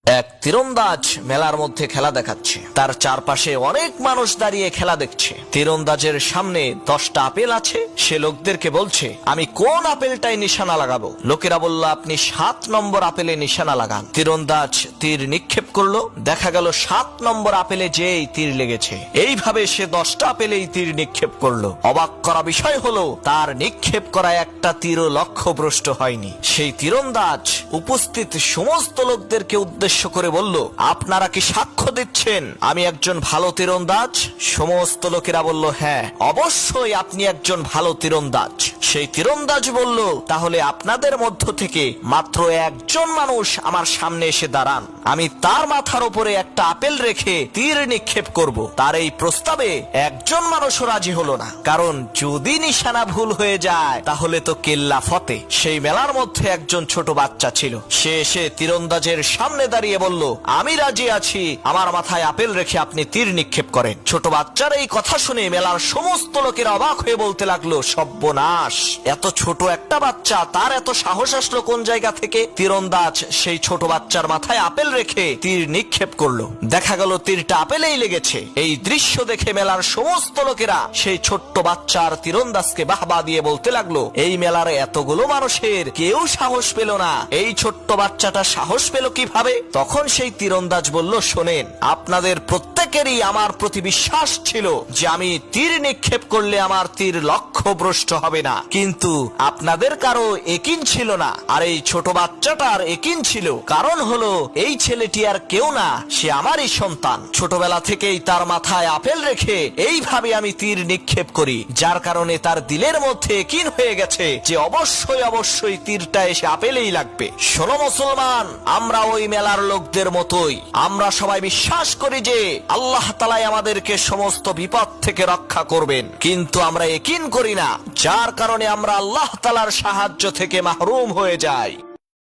এক তীরন্দাজ মেলার মধ্যে খেলা দেখাচ্ছে। তার চারপাশে অনেক মানুষ দাঁড়িয়ে খেলা দেখছে। তীরন্দাজের সামনে 10টা আপেল আছে। সে লোকদেরকে বলছে, আমি কোন আপেলটাই নিশানা লাগাবো? লোকেরা বলল, আপনি 7 নম্বর আপেলে নিশানা লাগান। তীরন্দাজ তীর নিক্ষেপ করলো। দেখা গেল 7 নম্বর আপেলে যেই তীর লেগেছে। এইভাবে সে 10টা আপেলেই তীর নিক্ষেপ করলো। অবাক করা বিষয় হলো, তার নিক্ষেপ করা একটা তীরও লক্ষ্যভ্রষ্ট হয়নি। সেই তীরন্দাজ উপস্থিত সমস্ত লোকদেরকে উদ্দেশ্য করে বলল, আপনারা কি সাক্ষ্য দিচ্ছেন আমি একজন ভালো তীরন্দাজ? সমস্ত লোকেরা বলল, হ্যাঁ, অবশ্যই আপনি একজন ভালো তীরন্দাজ। সেই তীরন্দাজ বলল, তাহলে আপনাদের মধ্য থেকে মাত্র একজন মানুষ আমার সামনে এসে দাঁড়ান, আমি তার মাথার উপরে একটা আপেল রেখে তীর নিক্ষেপ করব। তার এই প্রস্তাবে একজন মানুষও রাজি হলো না, কারণ যদি নিশানা ভুল হয়ে যায় তাহলে তো কেল্লা ফতে। সেই মেলার মধ্যে একজন ছোট বাচ্চা ছিল। সে এসে তীরন্দাজের সামনে দাঁড়িয়ে বলল, আমি রাজি আছি, আমার মাথায় আপেল রেখে আপনি তীর নিক্ষেপ করেন। ছোট বাচ্চার এই কথা শুনে মেলার সমস্ত লোকেরা অবাক হয়ে বলতে লাগলো, সর্বনাশ, এত ছোট একটা বাচ্চা, তার এত সাহস আসলো কোন জায়গা থেকে? তীরন্দাজ সেই ছোট বাচ্চার মাথায় আপেল রেখে তীর নিক্ষেপ করলো। দেখা গেল তীরটা আপেলেই লেগেছে। এই দৃশ্য দেখে মেলার সমস্ত লোকেরা সেই ছোট্ট বাচ্চার তীরন্দাজকে বাহবা দিয়ে বলতে লাগলো, এই মেলার এতগুলো মানুষের কেউ সাহস পেল না, এই ছোট্ট বাচ্চাটা সাহস পেল কিভাবে? তখন সেই তীরন্দাজ বলল, শোনেন, আপনাদের প্রত্যেকেরই আমার প্রতি বিশ্বাস ছিল যে আমি তীর নিক্ষেপ করলে আমার তীর লক্ষ্যভ্রষ্ট হবে না, কিন্তু আপনাদের কারো একিন ছিল না। আর এই ছোট বাচ্চাটার একিন ছিল। কারণ হলো, এই ছেলেটি আর কেউ না, সে আমারই সন্তান। ছোটবেলা থেকেই তার মাথায় আপেল রেখে এইভাবে আমি তীর নিক্ষেপ করি, যার কারণে তার দিলের মধ্যে একিন হয়ে গেছে যে অবশ্যই অবশ্যই তীরটা এসে আপেলেই লাগবে। শোনো মুসলমান, আমরা ওই মেলার লোকদের মতোই, আমরা সবাই বিশ্বাস করি যে আল্লাহ তাআলাই আমাদেরকে সমস্ত বিপদ থেকে রক্ষা করবেন, কিন্তু আমরা একিন করি না, যার কারণে আমরা আল্লাহ তাআলার সাহায্য থেকে মাহরুম হয়ে যাই।